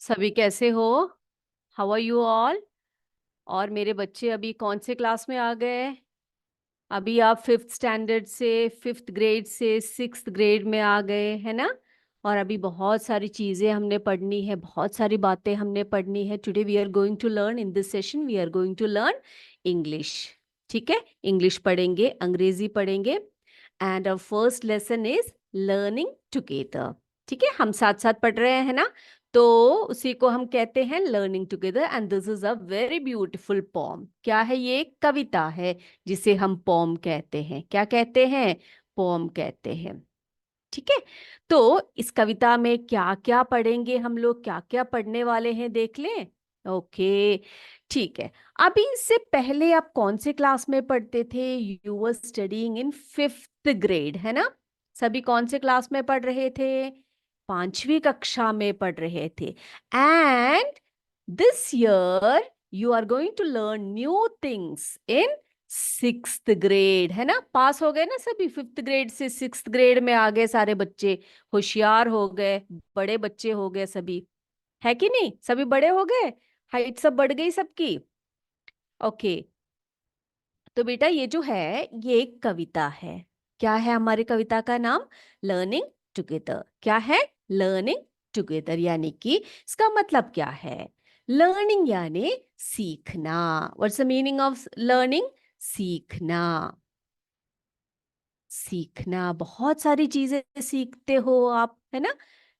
सभी कैसे हो? How are you all? और मेरे बच्चे अभी कौन से क्लास में आ गए? अभी आप फिफ्थ स्टैंडर्ड से, फिफ्थ ग्रेड से सिक्स्थ ग्रेड में आ गए है ना? और अभी बहुत सारी चीज़ें हमने पढ़नी है, बहुत सारी बातें हमने पढ़नी है। Today we are going to learn, in this session we are going to learn English. ठीक है, इंग्लिश पढ़ेंगे, अंग्रेजी पढ़ेंगे। And our first lesson is learning together. ठीक है, हम साथ साथ पढ़ रहे हैं ना, तो उसी को हम कहते हैं learning together. And this is a very beautiful poem. क्या है ये? एक कविता है जिसे हम पोम कहते हैं। क्या कहते हैं? पोम कहते हैं। ठीक है, तो इस कविता में क्या क्या पढ़ेंगे हम लोग, क्या क्या पढ़ने वाले हैं, देख लें। ओके, ठीक है। अभी इससे पहले आप कौन से क्लास में पढ़ते थे? You were studying in fifth grade, है ना? सभी कौन से क्लास में पढ़ रहे थे? पांचवी कक्षा में पढ़ रहे थे। And this year you are going to learn new things in sixth grade, है ना? पास हो गए ना सभी, फिफ्थ ग्रेड से सिक्स्थ ग्रेड में आ गए सारे बच्चे, होशियार हो गए, बड़े बच्चे हो गए सभी, है कि नहीं? सभी बड़े हो गए, हाइट सब बढ़ गई सबकी। ओके, तो बेटा ये जो है, ये एक कविता है। क्या है हमारी कविता का नाम? Learning together. क्या है? लर्निंग टुगेदर, यानी कि इसका मतलब क्या है? लर्निंग यानी सीखना। What's the meaning of learning? सीखना। सीखना, बहुत सारी चीजें सीखते हो आप, है ना?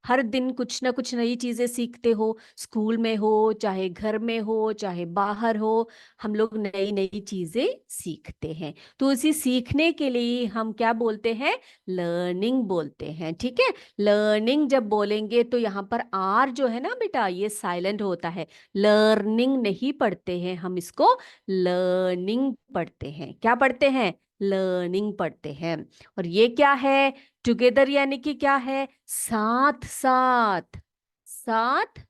हर दिन कुछ ना कुछ नई चीजें सीखते हो, स्कूल में हो, चाहे घर में हो, चाहे बाहर हो, हम लोग नई नई चीजें सीखते हैं। तो इसी सीखने के लिए हम क्या बोलते हैं? लर्निंग बोलते हैं। ठीक है, लर्निंग जब बोलेंगे तो यहाँ पर आर जो है ना बेटा, ये साइलेंट होता है। लर्निंग नहीं पढ़ते हैं हम, इसको लर्निंग पढ़ते हैं। क्या पढ़ते हैं? लर्निंग पढ़ते हैं। और ये क्या है? टुगेदर यानी कि क्या है? साथ साथ, साथ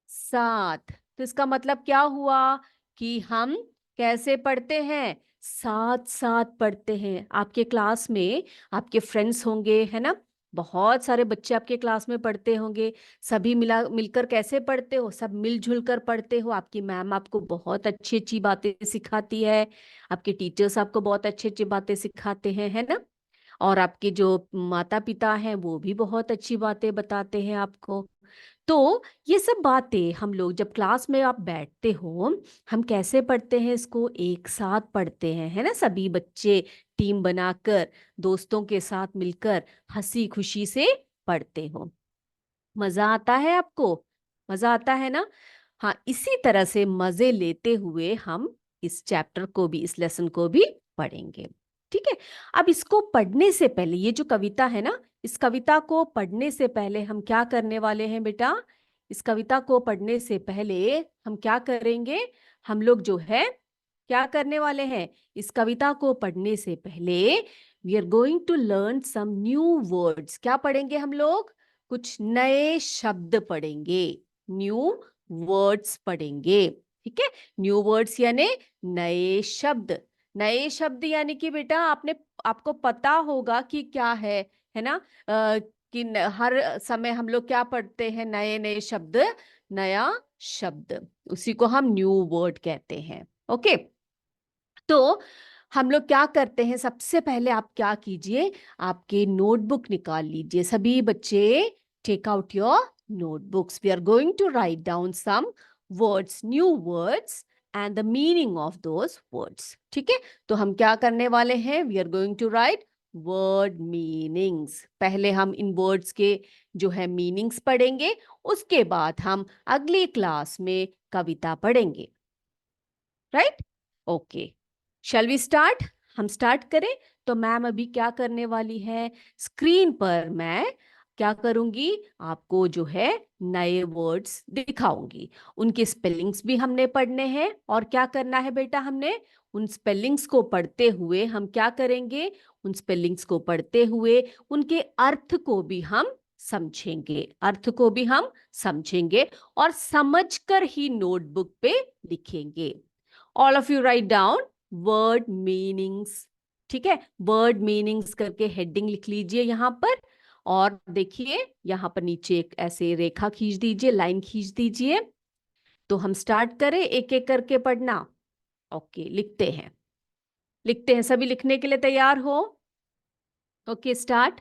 साथ। तो इसका मतलब क्या हुआ? कि हम कैसे पढ़ते हैं? साथ साथ पढ़ते हैं। आपके क्लास में आपके फ्रेंड्स होंगे, है ना? बहुत सारे बच्चे आपके क्लास में पढ़ते होंगे। सभी मिलकर कैसे पढ़ते हो? सब मिलजुल कर पढ़ते हो। आपकी मैम आपको बहुत अच्छी अच्छी बातें सिखाती है, आपके टीचर्स आपको बहुत अच्छी अच्छी बातें सिखाते हैं, है ना? और आपके जो माता पिता हैं वो भी बहुत अच्छी बातें बताते हैं आपको। तो ये सब बातें हम लोग जब क्लास में आप बैठते हो, हम कैसे पढ़ते हैं? इसको एक साथ पढ़ते हैं, है ना? सभी बच्चे टीम बनाकर, दोस्तों के साथ मिलकर हंसी खुशी से पढ़ते हो। मजा आता है आपको? मजा आता है ना? हाँ, इसी तरह से मजे लेते हुए हम इस चैप्टर को भी, इस लेसन को भी पढ़ेंगे। ठीक है, अब इसको पढ़ने से पहले, ये जो कविता है ना, इस कविता को पढ़ने से पहले हम क्या करने वाले हैं बेटा? इस कविता को पढ़ने से पहले हम क्या करेंगे? हम लोग जो है क्या करने वाले हैं? इस कविता को पढ़ने से पहले we are going to learn some new words. क्या पढ़ेंगे हम लोग? कुछ नए शब्द पढ़ेंगे, न्यू वर्ड्स पढ़ेंगे। ठीक है, न्यू वर्ड्स यानी नए शब्द। नए शब्द यानी कि बेटा आपको पता होगा कि क्या है ना? कि हर समय हम लोग क्या पढ़ते हैं? नए नए शब्द, नया शब्द, उसी को हम न्यू वर्ड कहते हैं। ओके, तो हम लोग क्या करते हैं? सबसे पहले आप क्या कीजिए, आपके नोटबुक निकाल लीजिए। सभी बच्चे take out your notebooks. We are going to write down some words, new words and the meaning of those words. ठीक है, तो हम क्या करने वाले हैं? We are going to write word meanings. पहले हम इन वर्ड्स के जो है मीनिंग्स पढ़ेंगे, उसके बाद हम अगली क्लास में कविता पढ़ेंगे। Right? Okay, shall we start? हम स्टार्ट करें। तो मैम अभी क्या करने वाली है? स्क्रीन पर मैं क्या करूंगी? आपको जो है नए वर्ड्स दिखाऊंगी। उनके स्पेलिंग्स भी हमने पढ़ने हैं। और क्या करना है बेटा? हमने उन स्पेलिंग्स को पढ़ते हुए हम क्या करेंगे? उन स्पेलिंग्स को पढ़ते हुए उनके अर्थ को भी हम समझेंगे, अर्थ को भी हम समझेंगे और समझकर ही नोटबुक पे लिखेंगे। All of you write down word meanings. ठीक है, वर्ड मीनिंग्स करके हेडिंग लिख लीजिए यहाँ पर। और देखिए यहाँ पर नीचे एक ऐसे रेखा खींच दीजिए, लाइन खींच दीजिए। तो हम स्टार्ट करें एक एक करके पढ़ना। ओके, लिखते हैं, सभी लिखने के लिए तैयार हो? Okay, start.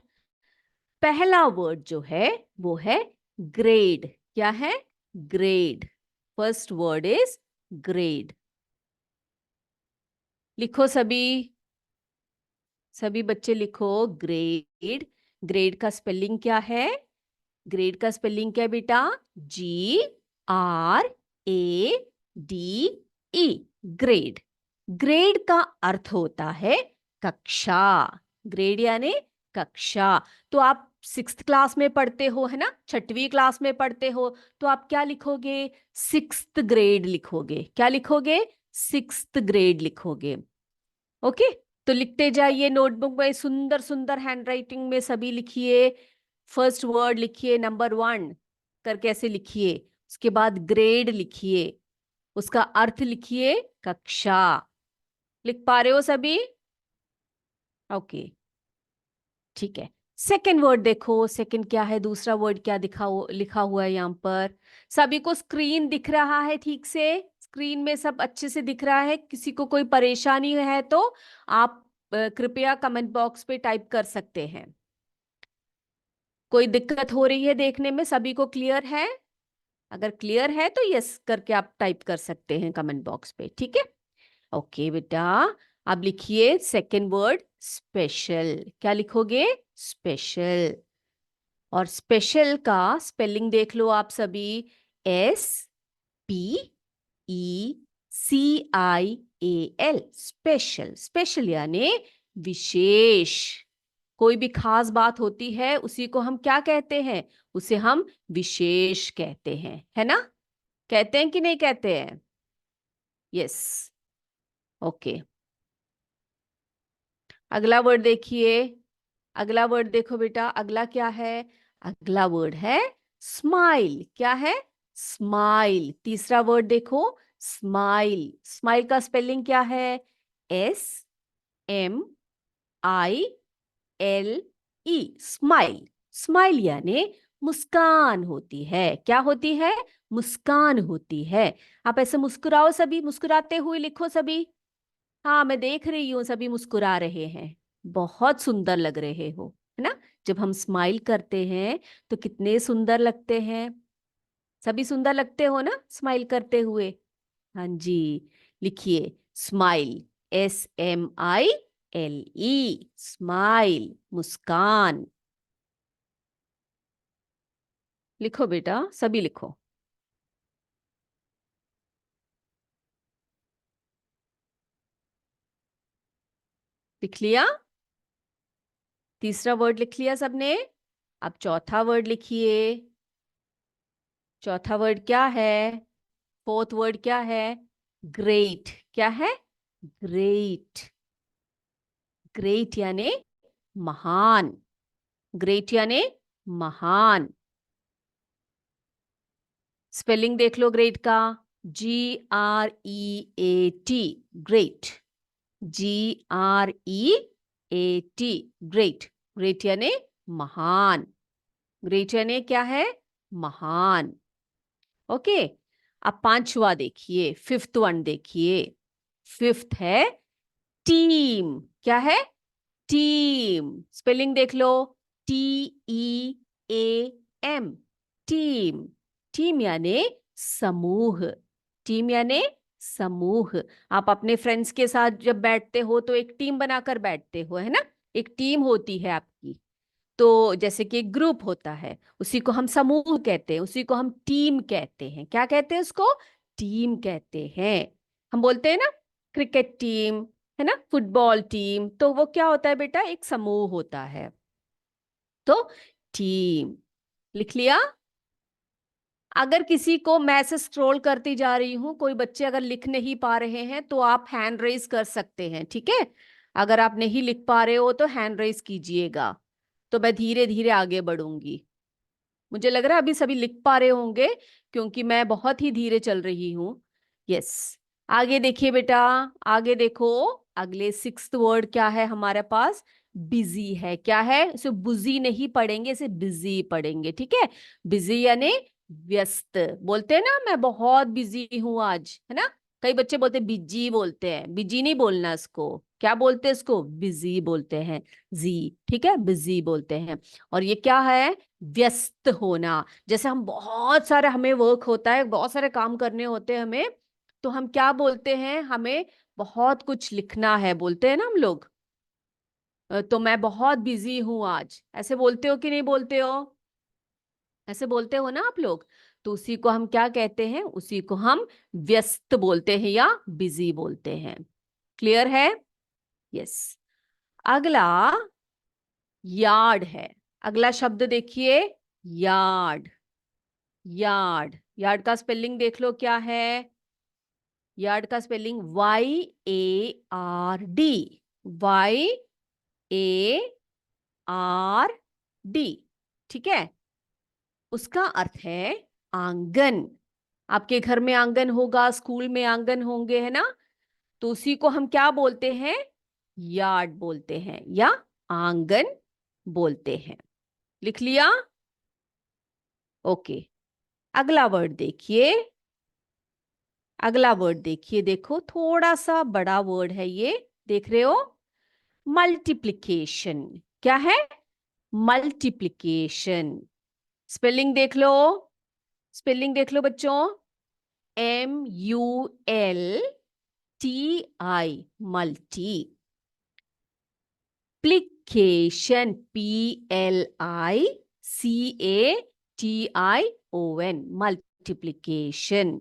पहला वर्ड जो है वो है ग्रेड। क्या है? Grade. First word is grade. लिखो सभी, सभी बच्चे लिखो ग्रेड। ग्रेड का स्पेलिंग क्या है? ग्रेड का स्पेलिंग क्या है बेटा? GRADE। ग्रेड। ग्रेड का अर्थ होता है कक्षा। ग्रेड यानी कक्षा। तो आप 6th क्लास में पढ़ते हो, है ना, 6वीं क्लास में पढ़ते हो, तो आप क्या लिखोगे? 6th ग्रेड लिखोगे। क्या लिखोगे? 6th ग्रेड लिखोगे। ओके, तो लिखते जाइए नोटबुक में, सुंदर सुंदर हैंडराइटिंग में सभी लिखिए। फर्स्ट वर्ड लिखिए, नंबर 1 करके ऐसे लिखिए। उसके बाद ग्रेड लिखिए, उसका अर्थ लिखिए कक्षा। लिख पा रहे हो सभी? ओके, ठीक है। सेकंड वर्ड देखो, सेकंड क्या है, दूसरा वर्ड क्या लिखा हुआ है यहाँ पर? सभी को स्क्रीन दिख रहा है ठीक से? स्क्रीन में सब अच्छे से दिख रहा है? किसी को कोई परेशानी है तो आप कृपया कमेंट बॉक्स पे टाइप कर सकते हैं। कोई दिक्कत हो रही है देखने में? सभी को क्लियर है? अगर क्लियर है तो यस करके आप टाइप कर सकते हैं कमेंट बॉक्स पे, ठीक है? ओके बेटा, अब लिखिए सेकंड वर्ड स्पेशल। क्या लिखोगे? स्पेशल। और स्पेशल का स्पेलिंग देख लो आप सभी। SPECIAL। स्पेशल। स्पेशल यानी विशेष। कोई भी खास बात होती है उसी को हम क्या कहते हैं? उसे हम विशेष कहते हैं, है ना? कहते हैं कि नहीं कहते हैं? यस। ओके, अगला वर्ड देखिए। अगला वर्ड देखो बेटा, अगला क्या है? अगला वर्ड है स्माइल। क्या है? स्माइल। तीसरा वर्ड देखो, स्माइल। स्माइल का स्पेलिंग क्या है? SMILE। स्माइल। स्माइल यानी मुस्कान होती है। क्या होती है? मुस्कान होती है। आप ऐसे मुस्कुराओ सभी, मुस्कुराते हुए लिखो सभी। हाँ, मैं देख रही हूँ सभी मुस्कुरा रहे हैं। बहुत सुंदर लग रहे हो, है ना? जब हम स्माइल करते हैं तो कितने सुंदर लगते हैं। सभी सुंदर लगते हो ना स्माइल करते हुए? हाँ जी, लिखिए स्माइल। SMILE। स्माइल, मुस्कान। लिखो बेटा, सभी लिखो। लिख लिया? तीसरा वर्ड लिख लिया सबने? अब चौथा वर्ड लिखिए। चौथा वर्ड क्या है? फोर्थ वर्ड क्या है? ग्रेट। क्या है? ग्रेट। ग्रेट यानी महान। ग्रेट यानी महान। स्पेलिंग देख लो ग्रेट का। GREAT। Great. GREAT। Great. Great यानी महान। ग्रेट यानी क्या है? महान। ओके, अब पांचवा देखिए, फिफ्थ वन देखिए। फिफ्थ है टीम। क्या है? टीम। स्पेलिंग देख लो। TEAM। टीम। टीम यानी समूह। टीम यानी समूह। आप अपने फ्रेंड्स के साथ जब बैठते हो तो एक टीम बनाकर बैठते हो, है ना? एक टीम होती है आपकी। तो जैसे कि एक ग्रुप होता है, उसी को हम समूह कहते हैं, उसी को हम टीम कहते हैं। क्या कहते हैं उसको? टीम कहते हैं। हम बोलते हैं ना क्रिकेट टीम, है ना, फुटबॉल टीम, तो वो क्या होता है बेटा? एक समूह होता है। तो टीम। लिख लिया? अगर किसी को, मैं ऐसे स्क्रॉल करती जा रही हूं, कोई बच्चे अगर लिख नहीं पा रहे हैं तो आप हैंड रेज कर सकते हैं, ठीक है? अगर आप नहीं लिख पा रहे हो तो हैंड रेज कीजिएगा, तो मैं धीरे धीरे आगे बढ़ूंगी। मुझे लग रहा है अभी सभी लिख पा रहे होंगे क्योंकि मैं बहुत ही धीरे चल रही हूँ। यस, आगे देखिए बेटा, आगे देखो। अगले 6th वर्ड क्या है हमारे पास? बिजी है। क्या है, इसे बुजी नहीं पढ़ेंगे, इसे बिजी पढ़ेंगे, ठीक है। बिजी यानी व्यस्त। बोलते हैं ना मैं बहुत बिजी हूं आज, है ना। कई बच्चे बोलते हैं बिजी, बोलते हैं बिजी नहीं बोलना इसको। क्या बोलते हैं इसको, बिजी बोलते हैं। जी, ठीक है, बिजी बोलते हैं। और ये क्या है, व्यस्त होना। जैसे हम बहुत सारे, हमें वर्क होता है, बहुत सारे काम करने होते हैं हमें, तो हम क्या बोलते हैं, हमें बहुत कुछ लिखना है, बोलते हैं ना हम लोग। तो मैं बहुत बिजी हूं आज, ऐसे बोलते हो कि नहीं बोलते हो, ऐसे बोलते हो ना आप लोग। तो उसी को हम क्या कहते हैं, उसी को हम व्यस्त बोलते हैं या बिजी बोलते हैं। क्लियर है। यस। अगला यार्ड है। अगला शब्द देखिए, यार्ड। यार्ड, यार्ड का स्पेलिंग देख लो क्या है। यार्ड का स्पेलिंग YARD। YARD, ठीक है। उसका अर्थ है आंगन। आपके घर में आंगन होगा, स्कूल में आंगन होंगे, है ना। तो उसी को हम क्या बोलते हैं, यार्ड बोलते हैं या आंगन बोलते हैं। लिख लिया। ओके। अगला वर्ड देखिए। अगला वर्ड देखिए, देखो थोड़ा सा बड़ा वर्ड है ये, देख रहे हो। मल्टीप्लिकेशन। क्या है, मल्टीप्लिकेशन। स्पेलिंग देख लो, स्पेलिंग देख लो बच्चों। MULTI, multi. Plication, PLICATION, multiplication.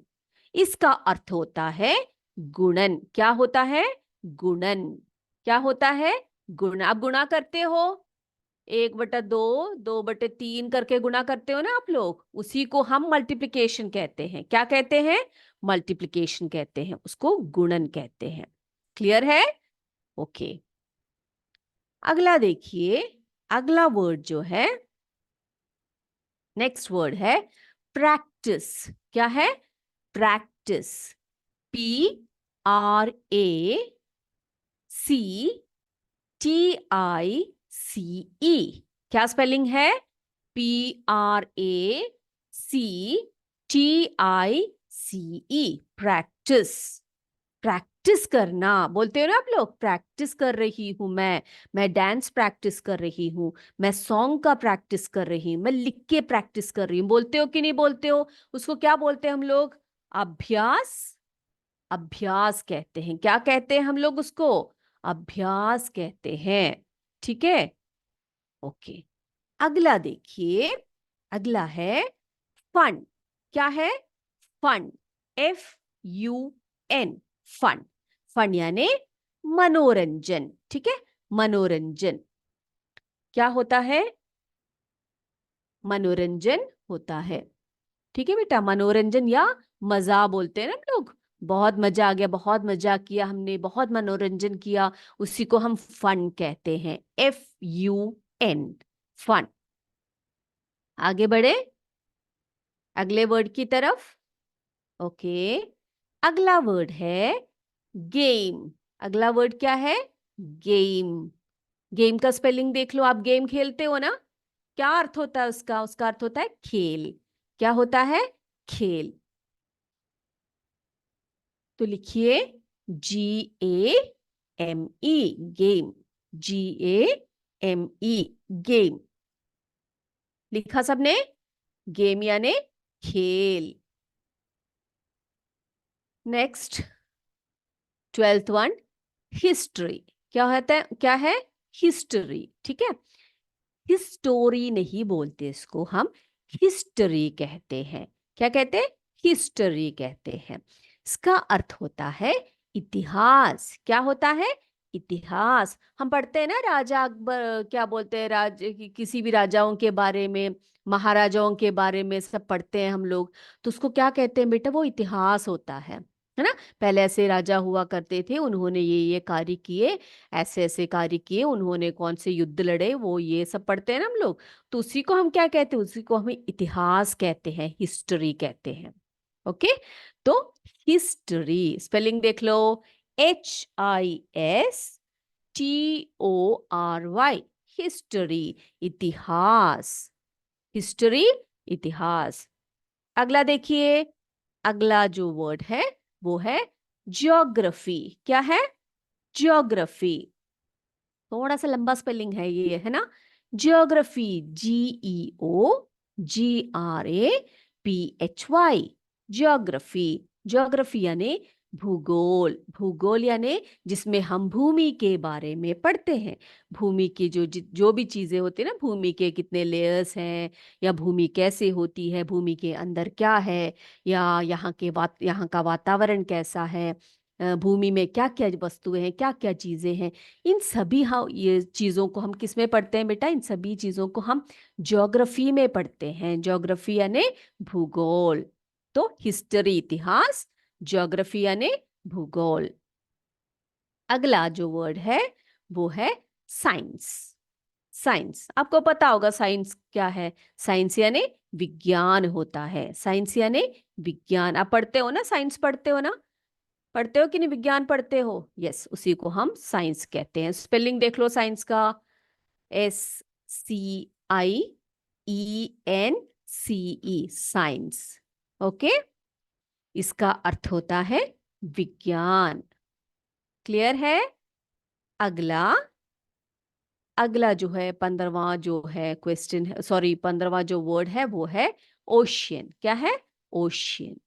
इसका अर्थ होता है गुणन। क्या होता है, गुणन। क्या होता है, गुणा। आप गुणा करते हो, 1/2, 2/3 करके गुणा करते हो ना आप लोग, उसी को हम मल्टीप्लिकेशन कहते हैं। क्या कहते हैं, मल्टीप्लिकेशन कहते हैं, उसको गुणन कहते हैं। क्लियर है। ओके। अगला देखिए, अगला वर्ड जो है, नेक्स्ट वर्ड है प्रैक्टिस। क्या है, प्रैक्टिस। PRACTICE। क्या स्पेलिंग है, PRACTICE, प्रैक्टिस। प्रैक्टिस करना, बोलते हो ना आप लोग, प्रैक्टिस कर रही हूं मैं डांस प्रैक्टिस कर रही हूँ, मैं सॉन्ग का प्रैक्टिस कर रही हूँ, मैं लिख के प्रैक्टिस कर रही हूँ। बोलते हो कि नहीं बोलते हो। उसको क्या बोलते हैं हम लोग, अभ्यास। अभ्यास कहते हैं। क्या कहते हैं हम लोग उसको, अभ्यास कहते हैं, ठीक है। ओके। अगला देखिए, अगला है फन। क्या है, फन। FUN, fun. फन यानी मनोरंजन, ठीक है, मनोरंजन। क्या होता है, मनोरंजन होता है, ठीक है बेटा। मनोरंजन या मजा बोलते हैं ना हम लोग। बहुत मजा आ गया, बहुत मजा किया हमने, बहुत मनोरंजन किया, उसी को हम फन कहते हैं। FUN, fun. आगे बढ़े अगले वर्ड की तरफ। ओके। अगला वर्ड है गेम। अगला वर्ड क्या है, गेम। गेम का स्पेलिंग देख लो। आप गेम खेलते हो ना, क्या अर्थ होता है उसका, उसका अर्थ होता है खेल। क्या होता है, खेल। तो लिखिए GAME, गेम। GAME, game. लिखा सबने, गेम यानी खेल। Next, 12th one, history. क्या होता है, क्या है, हिस्ट्री, ठीक है। हिस्टोरी नहीं बोलते इसको, हम हिस्ट्री कहते हैं। क्या कहते हैं, हिस्ट्री कहते हैं। इसका अर्थ होता है इतिहास। क्या होता है, इतिहास। हम पढ़ते हैं ना राजा अकबर, क्या बोलते हैं, किसी भी राजाओं के बारे में, महाराजाओं के बारे में सब पढ़ते हैं हम लोग। तो उसको क्या कहते हैं बेटा, वो इतिहास होता है ना। पहले ऐसे राजा हुआ करते थे, उन्होंने ये कार्य किए, ऐसे ऐसे कार्य किए, उन्होंने कौन से युद्ध लड़े, वो ये सब पढ़ते हैं ना हम लोग। तो उसी को हम क्या कहते हैं, उसी को हम इतिहास कहते हैं, हिस्ट्री कहते हैं। ओके। तो हिस्ट्री स्पेलिंग देख लो, HIS TORY, हिस्ट्री, इतिहास। हिस्ट्री, इतिहास। अगला देखिए, अगला जो वर्ड है वो है ज्योग्राफी। क्या है? ज्योग्राफी। थोड़ा सा लंबा स्पेलिंग है ये, है ना? Geography, GEOGRAPHY, geography. ज्योग्राफी यानी भूगोल। भूगोल यानी जिसमें हम भूमि के बारे में पढ़ते हैं। भूमि की जो भी चीजें होती है ना, भूमि के कितने लेयर्स हैं, या भूमि कैसे होती है, भूमि के अंदर क्या है, या यहाँ का वातावरण कैसा है, भूमि में क्या क्या वस्तुएं हैं, क्या क्या चीजें हैं, इन सभी ये चीजों को हम किस में पढ़ते हैं बेटा? इन सभी चीजों को हम ज्योग्राफी में पढ़ते हैं। ज्योग्राफी यानी भूगोल। तो हिस्ट्री, इतिहास, ज्योग्राफी यानी भूगोल। अगला जो वर्ड है वो है साइंस। साइंस, आपको पता होगा साइंस क्या है? साइंस यानी विज्ञान होता है। साइंस यानी विज्ञान। आप पढ़ते हो ना, साइंस पढ़ते हो ना? पढ़ते हो कि नहीं? विज्ञान पढ़ते हो? यस, उसी को हम साइंस कहते हैं। स्पेलिंग देख लो साइंस का, SCIENCE, साइंस। ओके, इसका अर्थ होता है विज्ञान। क्लियर है? अगला, अगला जो है 15वां जो है क्वेश्चन है, सॉरी 15वां जो वर्ड है वो है ओशियन। क्या है? ओशियन।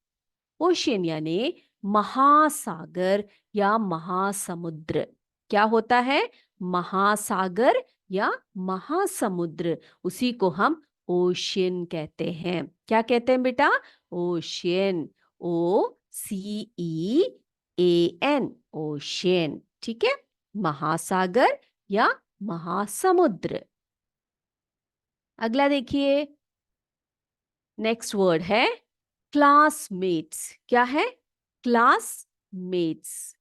ओशियन यानी महासागर या महासमुद्र। क्या होता है? महासागर या महासमुद्र, उसी को हम ओशियन कहते हैं। क्या कहते हैं बेटा? ओशियन। OCEAN, ocean. ठीक है, महासागर या महासमुद्र। अगला देखिए, नेक्स्ट वर्ड है क्लासमेट्स। क्या है? क्लासमेट्स।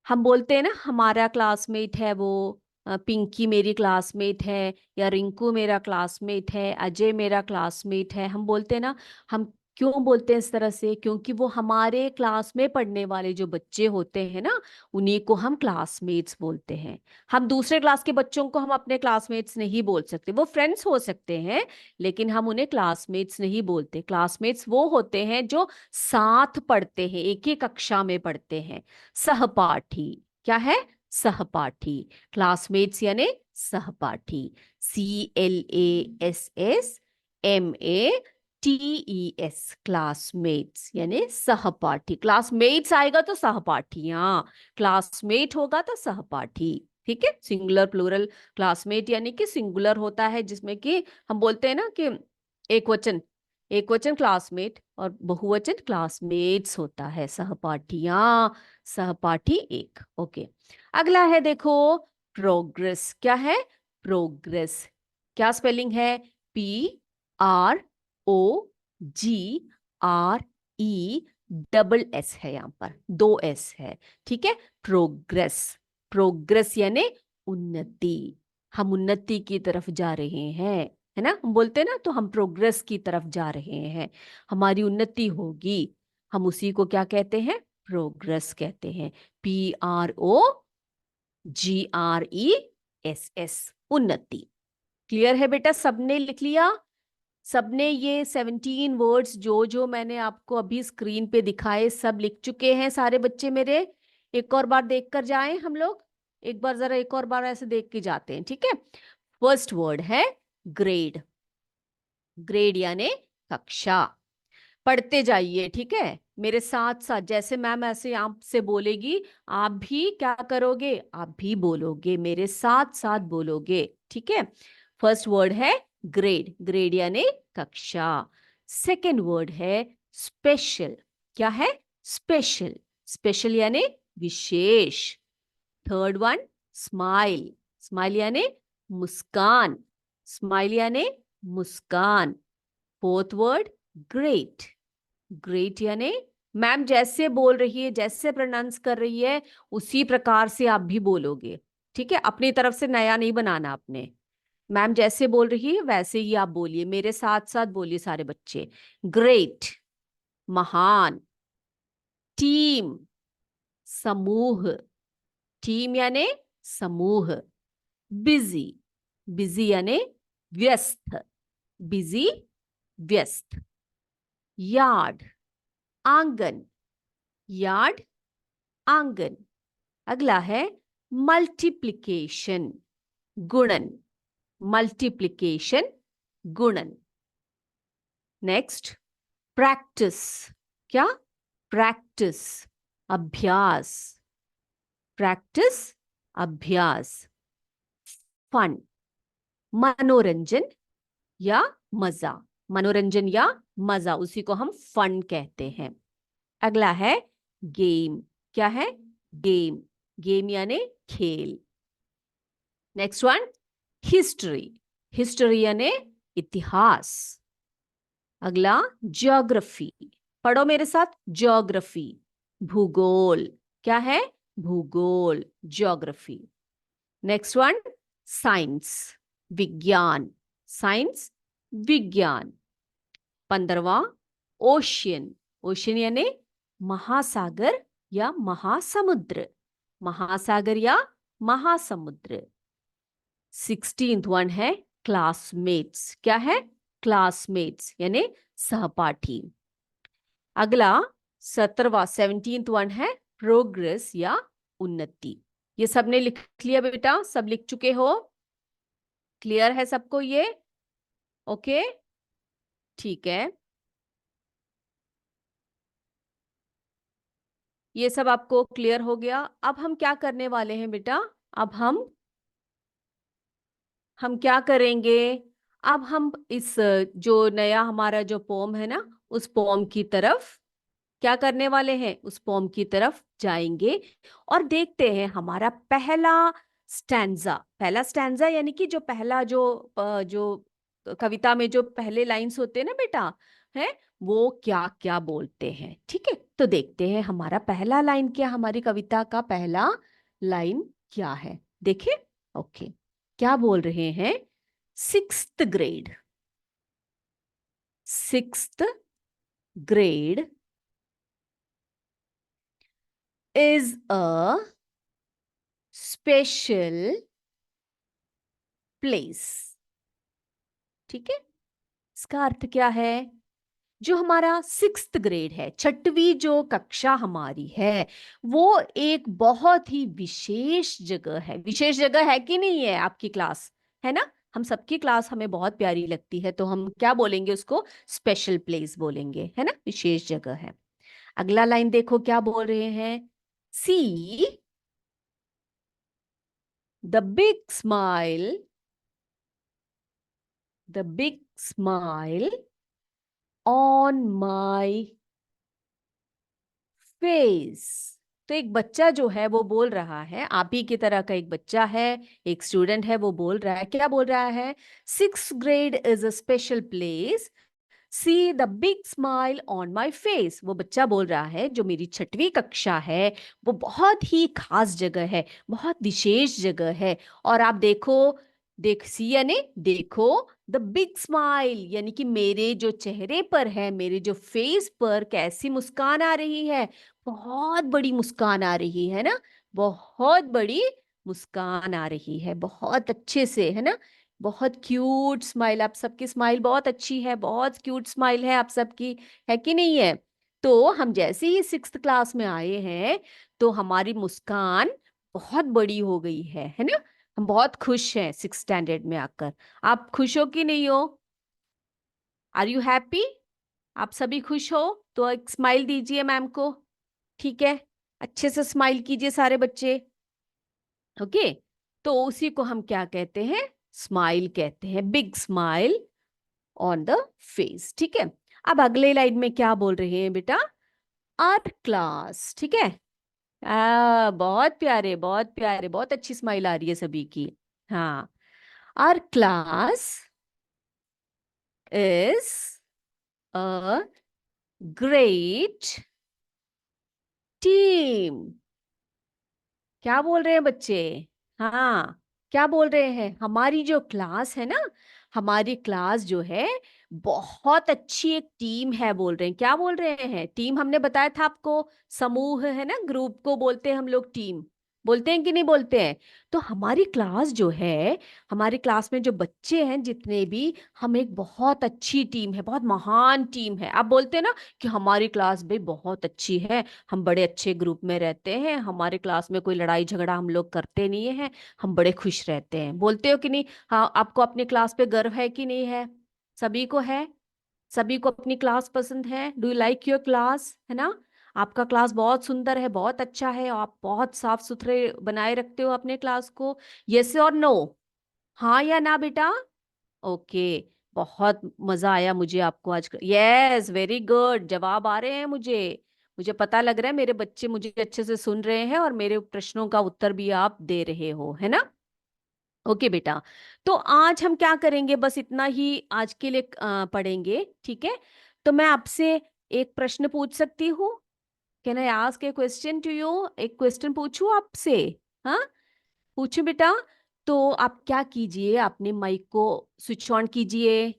हम बोलते हैं ना हमारा क्लासमेट है वो, पिंकी मेरी क्लासमेट है, या रिंकू मेरा क्लासमेट है, अजय मेरा क्लासमेट है। हम बोलते हैं ना, हम क्यों बोलते हैं इस तरह से? क्योंकि वो हमारे क्लास में पढ़ने वाले जो बच्चे होते हैं ना, उन्हीं को हम क्लासमेट्स बोलते हैं। हम दूसरे क्लास के बच्चों को हम अपने क्लासमेट्स नहीं बोल सकते। वो फ्रेंड्स हो सकते हैं, लेकिन हम उन्हें क्लासमेट्स नहीं बोलते। क्लासमेट्स वो होते हैं जो साथ पढ़ते हैं, एक ही कक्षा में पढ़ते हैं। सहपाठी। क्या है? सहपाठी। क्लासमेट्स यानी सहपाठी। CLASSMATES, क्लासमेट्स यानी सहपाठी। क्लासमेट्स आएगा तो सहपाठियां, क्लासमेट होगा तो सहपाठी। ठीक है, सिंगुलर प्लूरल। क्लासमेट यानी कि सिंगुलर होता है, जिसमें कि हम बोलते हैं ना कि एक वचन, एक वचन क्लासमेट और बहुवचन क्लासमेट्स होता है। सहपाठियां, सहपाठी एक। ओके, अगला है देखो प्रोग्रेस। क्या है? प्रोग्रेस। क्या स्पेलिंग है? PROGRES है, यहां पर 2 S है। ठीक है, प्रोग्रेस। प्रोग्रेस यानी उन्नति। हम उन्नति की तरफ जा रहे हैं, है ना? हम बोलते हैं ना, तो हम प्रोग्रेस की तरफ जा रहे हैं, हमारी उन्नति होगी। हम उसी को क्या कहते हैं? प्रोग्रेस कहते हैं। PROGRESS, उन्नति। क्लियर है बेटा? सबने लिख लिया? सबने ये 17 वर्ड्स जो जो मैंने आपको अभी स्क्रीन पे दिखाए सब लिख चुके हैं सारे बच्चे मेरे? एक और बार देख कर जाएं हम लोग, एक बार जरा एक और बार ऐसे देख के जाते हैं। ठीक है, फर्स्ट वर्ड है ग्रेड। ग्रेड यानी कक्षा। पढ़ते जाइए, ठीक है, मेरे साथ साथ। जैसे मैम ऐसे आपसे बोलेगी, आप भी क्या करोगे? आप भी बोलोगे, मेरे साथ साथ बोलोगे। ठीक है, फर्स्ट वर्ड है ग्रेड। ग्रेड यानी कक्षा। सेकंड वर्ड है स्पेशल। क्या है? स्पेशल। स्पेशल यानी विशेष। Third one smile. स्माइल यानी मुस्कान। स्माइल यानी मुस्कान। Fourth word great. ग्रेट यानी, मैम जैसे बोल रही है, जैसे प्रोनाउंस कर रही है, उसी प्रकार से आप भी बोलोगे। ठीक है, अपनी तरफ से नया नहीं बनाना आपने। मैम जैसे बोल रही है वैसे ही आप बोलिए, मेरे साथ साथ बोलिए सारे बच्चे। ग्रेट, महान। टीम, समूह। टीम यानी समूह। बिजी, बिजी यानी व्यस्त, बिजी व्यस्त। यार्ड, आंगन, यार्ड आंगन। अगला है मल्टीप्लिकेशन, गुणन, मल्टीप्लिकेशन गुणन। नेक्स्ट प्रैक्टिस, क्या? प्रैक्टिस, अभ्यास, प्रैक्टिस अभ्यास। फन, मनोरंजन या मजा, मनोरंजन या मजा, उसी को हम फन कहते हैं। अगला है गेम, क्या है? गेम, गेम यानी खेल। नेक्स्ट वन हिस्ट्री, हिस्ट्री यानी इतिहास। अगला ज्योग्राफी, पढ़ो मेरे साथ, ज्योग्राफी, भूगोल, क्या है? भूगोल, ज्योग्राफी। नेक्स्ट वन साइंस, विज्ञान, साइंस विज्ञान। 15वां ओशियन, ओशियन यानी महासागर या महासमुद्र, महासागर या महासमुद्र। 16th वन है क्लासमेट्स, क्या है? क्लासमेट्स यानी सहपाठी। अगला 17th वन है प्रोग्रेस या उन्नति। ये सबने लिख लिया बेटा? सब लिख चुके हो? क्लियर है सबको ये? ओके, ठीक है। ये सब आपको क्लियर हो गया। अब हम क्या करने वाले हैं बेटा? अब हम क्या करेंगे? अब हम इस जो नया हमारा जो पोम है ना, उस पोम की तरफ क्या करने वाले हैं? उस पोम की तरफ जाएंगे और देखते हैं हमारा पहला स्टैंजा। पहला स्टैंजा यानी कि जो पहला जो कविता में जो पहले लाइंस होते हैं ना बेटा, है वो क्या क्या बोलते हैं। ठीक है, तो देखते हैं हमारा पहला लाइन क्या, हमारी कविता का पहला लाइन क्या है। देखिए, ओके, क्या बोल रहे हैं? 6th grade, 6th grade is a special place। ठीक है, इसका अर्थ क्या है? जो हमारा 6th ग्रेड है, छठवीं जो कक्षा हमारी है, वो एक बहुत ही विशेष जगह है। विशेष जगह है कि नहीं है आपकी क्लास? है ना? हम सबकी क्लास हमें बहुत प्यारी लगती है, तो हम क्या बोलेंगे उसको? स्पेशल प्लेस बोलेंगे, है ना? विशेष जगह है। अगला लाइन देखो क्या बोल रहे हैं? See the big smile, the big smile on my face। तो एक बच्चा जो है वो बोल रहा है, आप ही की तरह का एक बच्चा है, एक स्टूडेंट है, वो बोल रहा है, क्या बोल रहा है? 6th grade is a special place, see the big smile on my face. वो बच्चा बोल रहा है जो मेरी छठवीं कक्षा है, वो बहुत ही खास जगह है, बहुत विशेष जगह है। और आप देखो, देख, सी यानी देखो, द बिग स्माइल यानी कि मेरे जो चेहरे पर है, मेरे जो फेस पर कैसी मुस्कान आ रही है? बहुत बड़ी मुस्कान आ रही है ना, बहुत बड़ी मुस्कान आ रही है, बहुत अच्छे से, है ना? बहुत क्यूट स्माइल, आप सबकी स्माइल बहुत अच्छी है, बहुत क्यूट स्माइल है आप सबकी, है कि नहीं है? तो हम जैसे ही 6th क्लास में आए हैं, तो हमारी मुस्कान बहुत बड़ी हो गई है ना? हम बहुत खुश हैं 6th स्टैंडर्ड में आकर। आप खुश हो कि नहीं हो? Are you happy? आप सभी खुश हो? तो एक स्माइल दीजिए मैम को। ठीक है, अच्छे से स्माइल कीजिए सारे बच्चे। ओके, तो उसी को हम क्या कहते हैं? स्माइल कहते हैं, big smile on the face. ठीक है, अब अगले लाइन में क्या बोल रहे हैं बेटा? Our class. ठीक है, बहुत प्यारे, बहुत प्यारे, बहुत अच्छी स्माइल आ रही है सभी की। हाँ, our class is a great team. क्या बोल रहे हैं बच्चे? हाँ, क्या बोल रहे हैं? हमारी जो क्लास है ना, हमारी क्लास जो है बहुत अच्छी एक टीम है, बोल रहे हैं। क्या बोल रहे हैं? टीम, हमने बताया था आपको, समूह है ना, ग्रुप को बोलते हैं हम लोग टीम। बोलते हैं कि नहीं बोलते हैं? तो हमारी क्लास जो है, हमारी क्लास में जो बच्चे हैं जितने भी, हम एक बहुत अच्छी टीम है, बहुत महान टीम है। आप बोलते हैं ना कि हमारी क्लास भी बहुत अच्छी है, हम बड़े अच्छे ग्रुप में रहते हैं, हमारे क्लास में कोई लड़ाई झगड़ा हम लोग करते नहीं है, हम बड़े खुश रहते हैं। बोलते हो कि नहीं? हाँ, आपको अपने क्लास पे गर्व है कि नहीं है? सभी को है? सभी को अपनी क्लास पसंद है? Do you like your class? है ना? आपका क्लास बहुत सुंदर है, बहुत अच्छा है, आप बहुत साफ सुथरे बनाए रखते हो अपने क्लास को। यस और नो? हाँ या ना बेटा? ओके। बहुत मजा आया मुझे आपको आज। यस, वेरी गुड, जवाब आ रहे हैं मुझे। मुझे पता लग रहा है मेरे बच्चे मुझे अच्छे से सुन रहे हैं और मेरे प्रश्नों का उत्तर भी आप दे रहे हो, है ना? ओके बेटा। तो आज हम क्या करेंगे, बस इतना ही आज के लिए पढ़ेंगे, ठीक है? तो मैं आपसे एक प्रश्न पूछ सकती हूँ? Can I ask a question to you? एक क्वेश्चन पूछूं आपसे? हाँ, पूछूं बेटा? तो आप क्या कीजिए, अपने माइक को स्विच ऑन कीजिए।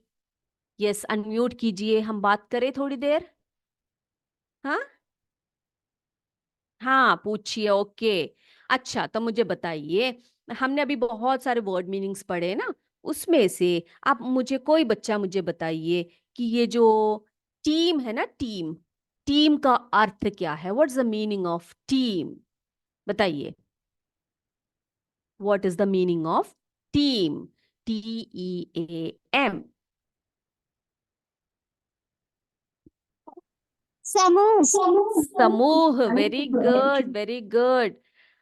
यस, अनम्यूट कीजिए, हम बात करें थोड़ी देर। हाँ हाँ, पूछिए। ओके। अच्छा, तो मुझे बताइए, हमने अभी बहुत सारे वर्ड मीनिंग्स पढ़े ना, उसमें से आप मुझे, कोई बच्चा मुझे बताइए कि ये जो टीम है ना, टीम, टीम का अर्थ क्या है? What's the meaning of team? बताइए। What is the meaning of team? TEAM। समूह समूह समूह, वेरी गुड, वेरी गुड।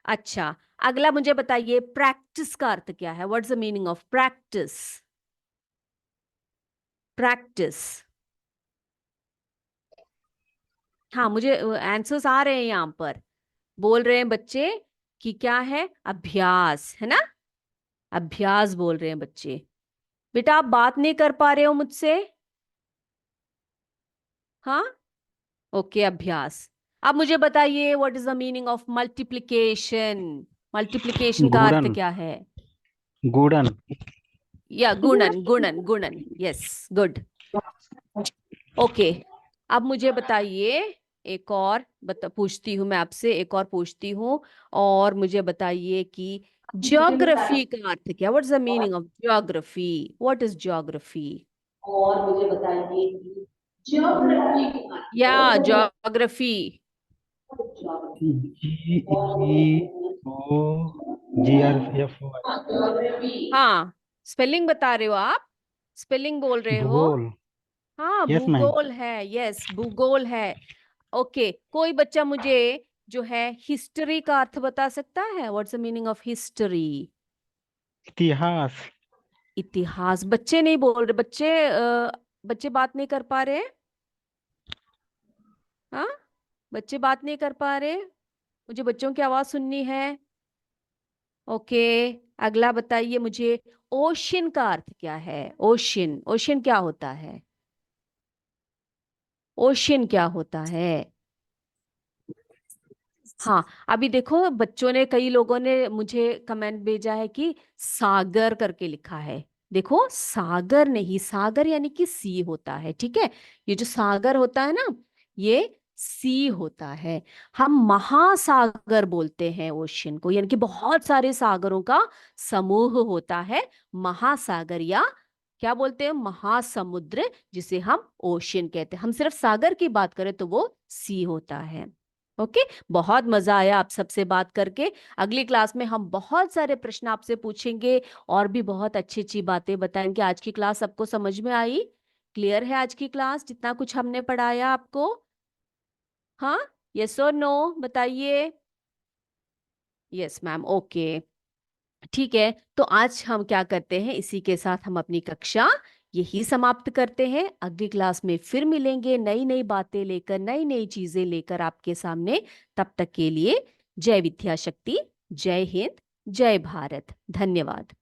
अच्छा, अगला मुझे बताइए, प्रैक्टिस का अर्थ क्या है? What's the meaning of practice? Practice. हाँ, मुझे आंसर्स आ रहे हैं यहाँ पर। बोल रहे हैं बच्चे कि क्या है? अभ्यास, है ना? अभ्यास बोल रहे हैं बच्चे। बेटा, आप बात नहीं कर पा रहे हो मुझसे? हाँ, ओके, अभ्यास। अब मुझे बताइए, what is the meaning of multiplication? Multiplication का अर्थ गुड़न क्या है? गुड़न। या गुणन, गुणन, गुणन। Yes, good. ओके। अब मुझे बताइए, एक और पूछती हूँ मैं आपसे, एक और पूछती हूँ। और मुझे बताइए कि ज्योग्राफी का अर्थ क्या? What is the meaning of geography? What is geography? और मुझे बताइए कि ज्योग्राफी का या अर्थ ज्योग्राफी। GEOGRFY। ज्योग्राफी। हाँ, स्पेलिंग बता रहे हो आप? स्पेलिंग बोल रहे हो? भूगोल। हाँ, यस मैम। भूगोल है। यस, भूगोल है। ओके, कोई बच्चा मुझे जो है हिस्ट्री का अर्थ बता सकता है? What's the meaning of history? इतिहास। इतिहास। बच्चे नहीं बोल रहे, बच्चे बच्चे बात नहीं कर पा रहे। हाँ, बच्चे बात नहीं कर पा रहे, मुझे बच्चों की आवाज सुननी है। ओके। अगला बताइए मुझे, ओशन का अर्थ क्या है? ओशन, ओशन क्या होता है? ओशन क्या होता है? हाँ, अभी देखो बच्चों ने, कई लोगों ने मुझे कमेंट भेजा है कि सागर करके लिखा है। देखो, सागर नहीं, सागर यानी कि सी होता है, ठीक है? ये जो सागर होता है ना, ये सी होता है। हम महासागर बोलते हैं ओशियन को, यानी कि बहुत सारे सागरों का समूह होता है महासागर, या क्या बोलते हैं, महासमुद्र, जिसे हम ओशियन कहते हैं। हम सिर्फ सागर की बात करें तो वो सी होता है। ओके। बहुत मजा आया आप सबसे बात करके। अगली क्लास में हम बहुत सारे प्रश्न आपसे पूछेंगे और भी बहुत अच्छी अच्छी बातें बताएंगे। आज की क्लास सबको समझ में आई? क्लियर है आज की क्लास, जितना कुछ हमने पढ़ाया आपको? हाँ, यस और नो बताइए। यस मैम, ओके, ठीक है। तो आज हम क्या करते हैं, इसी के साथ हम अपनी कक्षा यही समाप्त करते हैं। अगली क्लास में फिर मिलेंगे नई नई बातें लेकर, नई नई चीजें लेकर आपके सामने। तब तक के लिए जय विद्या शक्ति, जय हिंद, जय भारत, धन्यवाद।